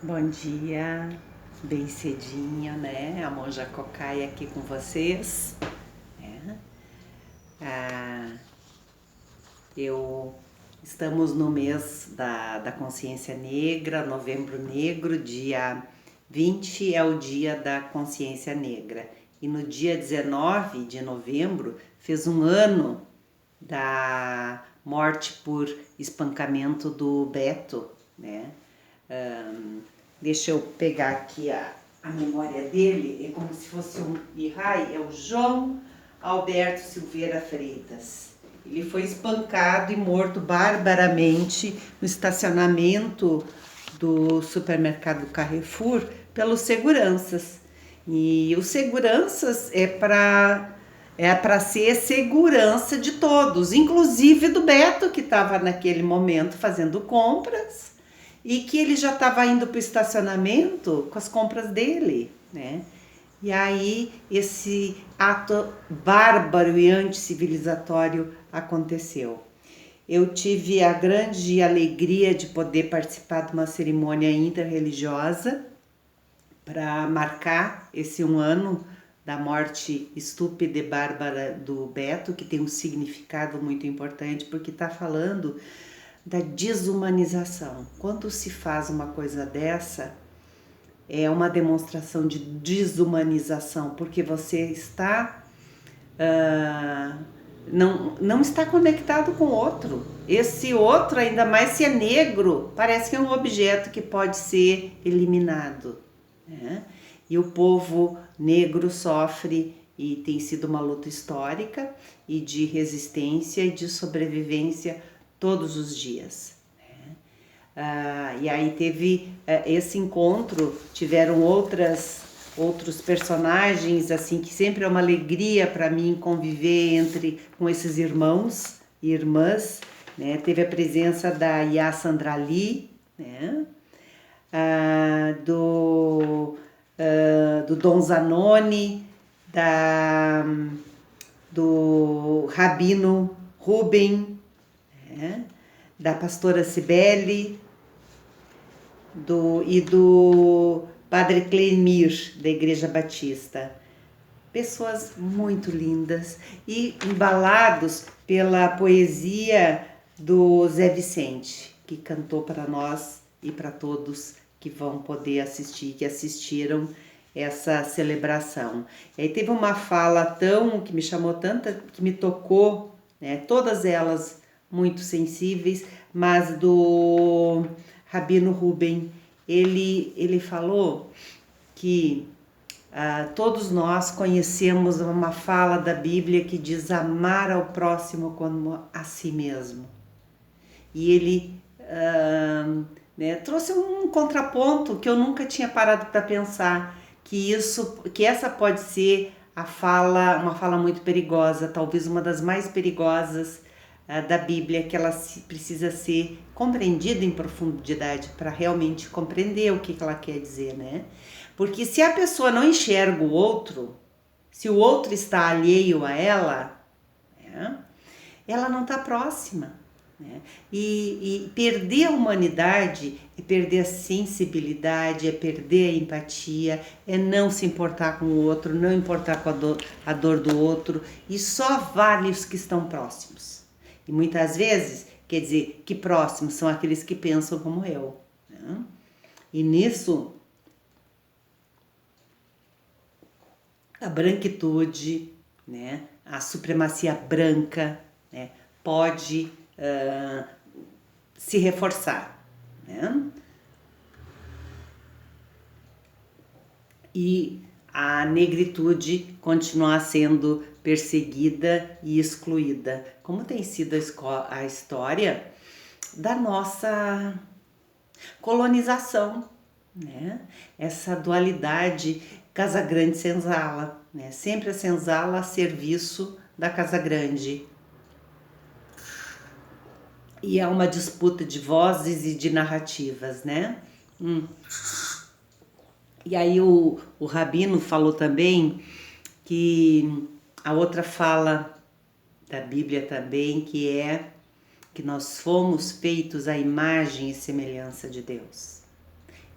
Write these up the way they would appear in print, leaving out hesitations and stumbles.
Bom dia, bem cedinho, né? A Monja Cocai aqui com vocês. né? Ah, eu Estamos no mês da consciência negra, Novembro Negro, dia 20 é o dia da consciência negra. E no dia 19 de novembro fez um ano da morte por espancamento do Beto, né? Deixa eu pegar aqui a memória dele, é como se fosse um Ihai, é o João Alberto Silveira Freitas. Ele foi espancado e morto barbaramente no estacionamento do supermercado Carrefour pelos seguranças. E os seguranças é para ser segurança de todos, inclusive do Beto, que estava naquele momento fazendo compras e que ele já estava indo para o estacionamento com as compras dele, né? E aí esse ato bárbaro e anticivilizatório aconteceu. Eu tive a grande alegria de poder participar de uma cerimônia interreligiosa para marcar esse um ano da morte estúpida e bárbara do Beto, que tem um significado muito importante, porque está falando da desumanização. Quando se faz uma coisa dessa, é uma demonstração de desumanização, porque você está não está conectado com o outro. Esse outro, ainda mais se é negro, parece que é um objeto que pode ser eliminado, né? E o povo negro sofre, e tem sido uma luta histórica e de resistência e de sobrevivência todos os dias. E aí teve esse encontro, tiveram outros personagens, assim, que sempre é uma alegria para mim conviver com esses irmãos e irmãs, né? Teve a presença da Yassandra Ali, né? Do Dom Zanoni, do Rabino Ruben, né? Da pastora Cibele, e do Padre Clemir, da Igreja Batista. Pessoas muito lindas e embalados pela poesia do Zé Vicente, que cantou para nós e para todos que vão poder assistir, que assistiram essa celebração. E aí teve uma fala que me chamou tanta, que me tocou, né? Todas elas muito sensíveis, mas do Rabino Ruben, ele falou que todos nós conhecemos uma fala da Bíblia que diz amar ao próximo como a si mesmo. E ele né, trouxe um contraponto que eu nunca tinha parado para pensar, que essa pode ser uma fala muito perigosa, talvez uma das mais perigosas da Bíblia, que ela precisa ser compreendida em profundidade para realmente compreender o que ela quer dizer, né? Porque se a pessoa não enxerga o outro, se o outro está alheio a ela, né, ela não está próxima. Né? E perder a humanidade é perder a sensibilidade, é perder a empatia, é não se importar com o outro, não importar com a dor do outro, e só vale os que estão próximos. E muitas vezes, quer dizer, que próximos são aqueles que pensam como eu. Né? E nisso, a branquitude, né, a supremacia branca, né, pode se reforçar. Né? E a negritude continuar sendo perseguida e excluída, como tem sido a história da nossa colonização, né? Essa dualidade Casa Grande Senzala, né? Sempre a senzala a serviço da Casa Grande. E é uma disputa de vozes e de narrativas, né? E aí o Rabino falou também que a outra fala da Bíblia também, que é que nós fomos feitos à imagem e semelhança de Deus.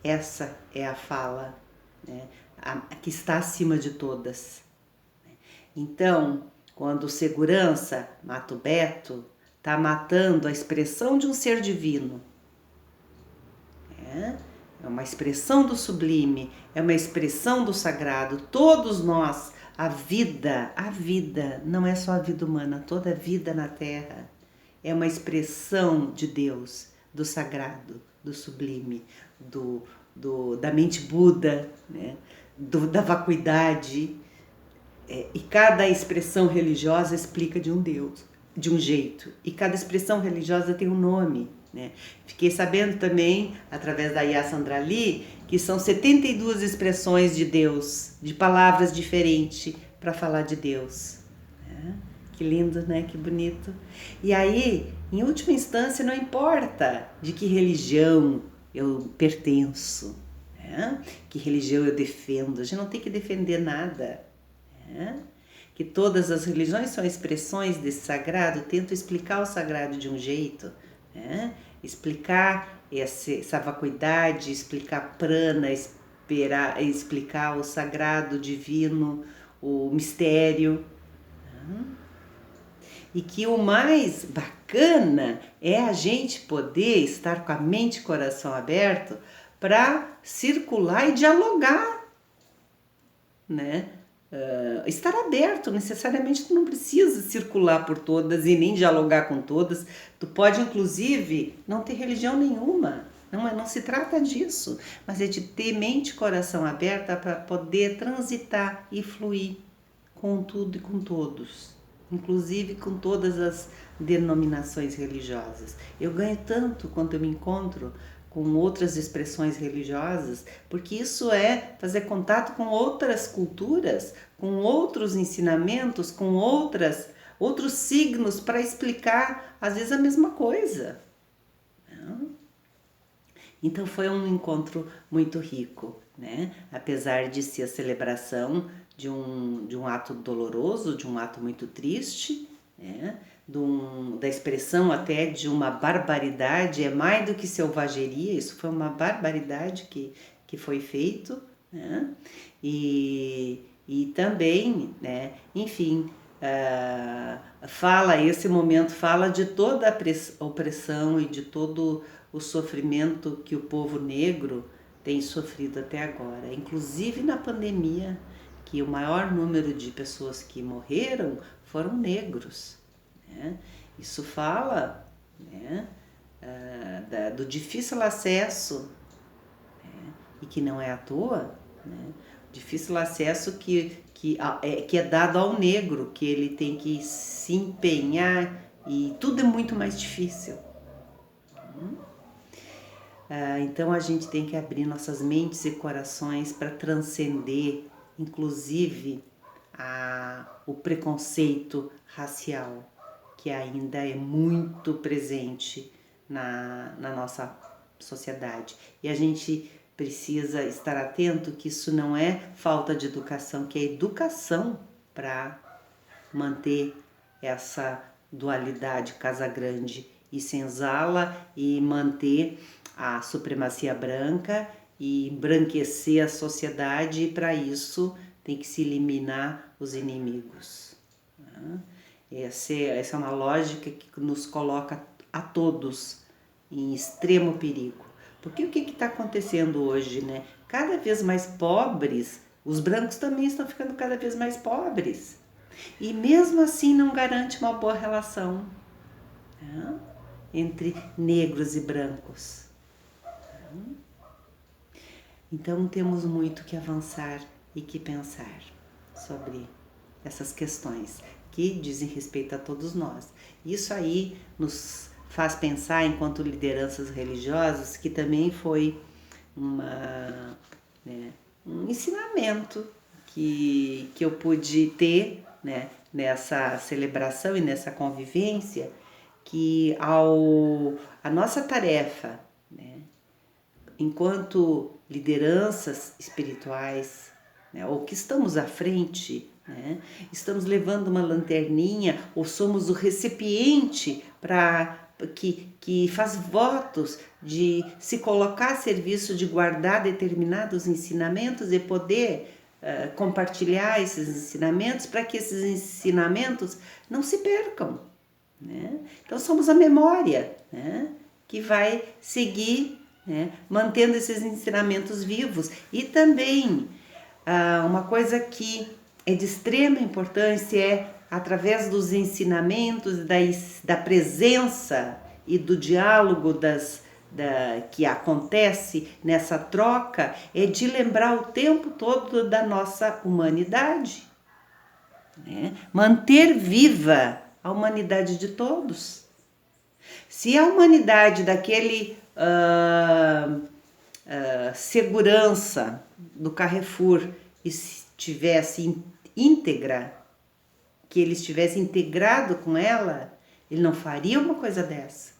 essa é a fala, né, a que está acima de todas. Então, quando o segurança mata o Beto, está matando a expressão de um ser divino. É uma expressão do sublime, é uma expressão do sagrado. Todos nós, a vida não é só a vida humana, toda a vida na Terra é uma expressão de Deus, do sagrado, do sublime, da mente Buda, né? Da vacuidade. E cada expressão religiosa explica de um Deus, de um jeito. E cada expressão religiosa tem um nome, né? Fiquei sabendo também, através da Yassa Andrali, que são 72 expressões de Deus, de palavras diferentes para falar de Deus. Que lindo, né? Que bonito. E aí, em última instância, não importa de que religião eu pertenço, né? Que religião eu defendo. A gente não tem que defender nada. Né? Que todas as religiões são expressões desse sagrado, tentam explicar o sagrado de um jeito, né? Explicar essa vacuidade, explicar prana, explicar o sagrado, divino, o mistério. Né? E que o mais bacana é a gente poder estar com a mente e coração aberto para circular e dialogar, né? Estar aberto, necessariamente tu não precisa circular por todas e nem dialogar com todas, tu pode inclusive não ter religião nenhuma, não se trata disso, mas é de ter mente e coração aberta para poder transitar e fluir com tudo e com todos, inclusive com todas as denominações religiosas. Eu ganho tanto quando eu me encontro com outras expressões religiosas, porque isso é fazer contato com outras culturas, com outros ensinamentos, com outros signos para explicar, às vezes, a mesma coisa. Então foi um encontro muito rico, né? Apesar de ser a celebração de um ato doloroso, de um ato muito triste, né? Da expressão até de uma barbaridade, é mais do que selvageria, isso foi uma barbaridade que foi feito, né? E também, né, enfim, esse momento fala de toda a opressão e de todo o sofrimento que o povo negro tem sofrido até agora, inclusive na pandemia, que o maior número de pessoas que morreram foram negros. Né? Isso fala, né, do difícil acesso, né, e que não é à toa, né, difícil acesso que é dado ao negro, que ele tem que se empenhar e tudo é muito mais difícil. Então a gente tem que abrir nossas mentes e corações para transcender, inclusive, o preconceito racial, que ainda é muito presente na nossa sociedade. E a gente precisa estar atento que isso não é falta de educação, que é educação para manter essa dualidade Casagrande e senzala e manter a supremacia branca e embranquecer a sociedade, e para isso tem que se eliminar os inimigos. Essa é uma lógica que nos coloca a todos em extremo perigo. Porque o que está acontecendo hoje, né? Cada vez mais pobres, os brancos também estão ficando cada vez mais pobres. E mesmo assim não garante uma boa relação, né, entre negros e brancos. Então temos muito que avançar e que pensar sobre essas questões que dizem respeito a todos nós. Isso aí nos faz pensar, enquanto lideranças religiosas, que também foi um ensinamento que eu pude ter, né, nessa celebração e nessa convivência, que a nossa tarefa, né, enquanto lideranças espirituais, né, ou que estamos à frente, né, estamos levando uma lanterninha ou somos o recipiente para que faz votos de se colocar a serviço de guardar determinados ensinamentos e poder compartilhar esses ensinamentos para que esses ensinamentos não se percam, né? Então somos a memória, né, que vai seguir, né, mantendo esses ensinamentos vivos. E também uma coisa que é de extrema importância é, através dos ensinamentos, da presença e do diálogo que acontece nessa troca, é de lembrar o tempo todo da nossa humanidade, né? Manter viva a humanidade de todos. Se a humanidade daquele segurança do Carrefour estivesse íntegra, que ele estivesse integrado com ela, ele não faria uma coisa dessa.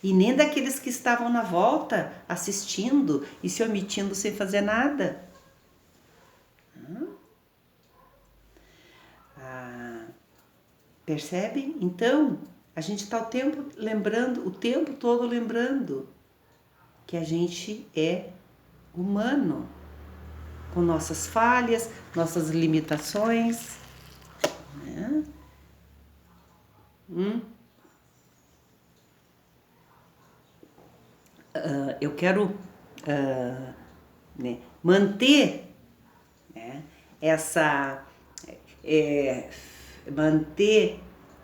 E nem daqueles que estavam na volta assistindo e se omitindo sem fazer nada. Percebem? Então, a gente está o tempo todo lembrando que a gente é humano, com nossas falhas, nossas limitações, né? Eu quero né, manter, né, manter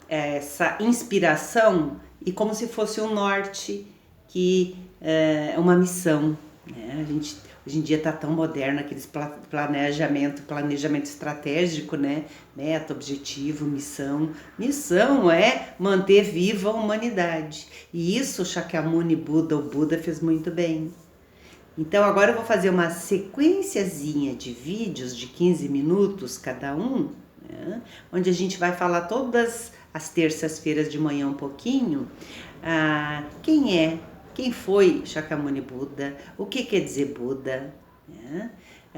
essa inspiração e como se fosse um norte, que é uma missão, né? A gente hoje em dia está tão moderno, aqueles planejamento estratégico, né? Meta, objetivo, missão. Missão é manter viva a humanidade. E isso Shakyamuni Buda, o Buda, fez muito bem. Então agora eu vou fazer uma sequenciazinha de vídeos de 15 minutos cada um, né? Onde a gente vai falar todas as terças-feiras de manhã um pouquinho, quem foi Shakyamuni Buda, o que quer dizer Buda, né?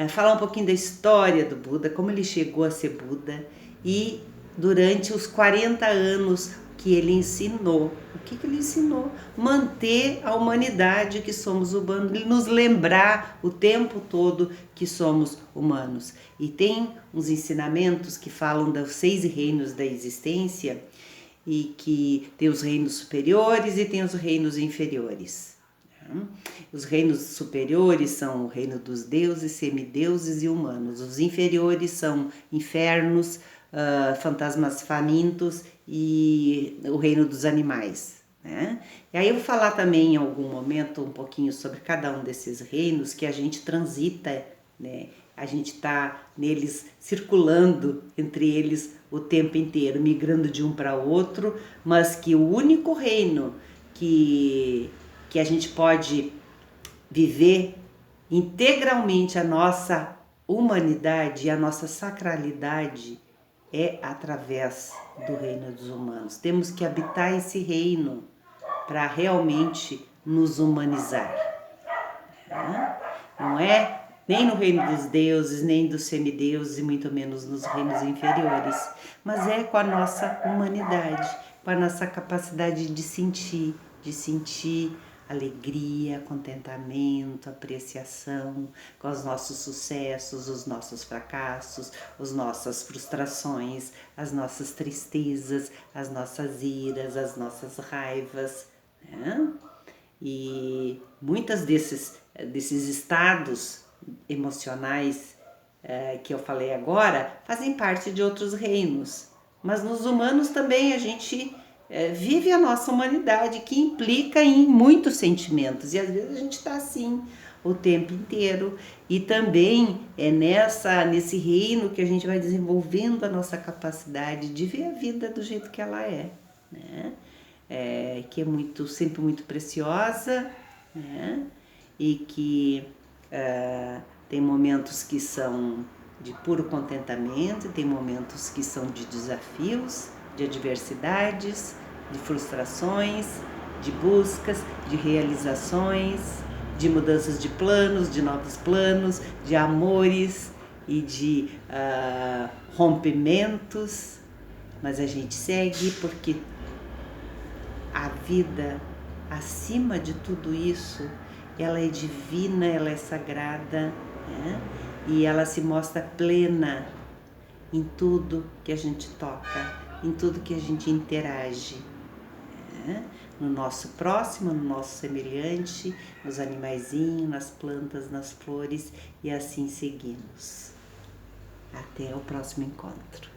Falar um pouquinho da história do Buda, como ele chegou a ser Buda e durante os 40 anos que ele ensinou. O que ele ensinou? Manter a humanidade que somos humanos, nos lembrar o tempo todo que somos humanos. E tem uns ensinamentos que falam dos 6 reinos da existência, e que tem os reinos superiores e tem os reinos inferiores. Os reinos superiores são o reino dos deuses, semideuses e humanos. Os inferiores são infernos, fantasmas famintos e o reino dos animais, né? E aí eu vou falar também em algum momento um pouquinho sobre cada um desses reinos que a gente transita, né? A gente está neles, circulando entre eles o tempo inteiro, migrando de um para outro, mas que o único reino que a gente pode viver integralmente a nossa humanidade e a nossa sacralidade é através do reino dos humanos. Temos que habitar esse reino para realmente nos humanizar. Não é nem no reino dos deuses, nem dos semideuses e muito menos nos reinos inferiores, mas é com a nossa humanidade, com a nossa capacidade de sentir alegria, contentamento, apreciação, com os nossos sucessos, os nossos fracassos, as nossas frustrações, as nossas tristezas, as nossas iras, as nossas raivas, né? E muitas desses estados emocionais que eu falei agora fazem parte de outros reinos, mas nos humanos também a gente vive a nossa humanidade, que implica em muitos sentimentos, e às vezes a gente está assim o tempo inteiro, e também é nesse reino que a gente vai desenvolvendo a nossa capacidade de ver a vida do jeito que ela é, né? Que é sempre muito preciosa, né? E que tem momentos que são de puro contentamento, tem momentos que são de desafios, de adversidades, de frustrações, de buscas, de realizações, de mudanças de planos, de novos planos, de amores e de rompimentos, mas a gente segue porque a vida, acima de tudo isso, ela é divina, ela é sagrada, né? E ela se mostra plena em tudo que a gente toca, em tudo que a gente interage, né? No nosso próximo, no nosso semelhante, nos animaizinhos, nas plantas, nas flores, e assim seguimos. Até o próximo encontro.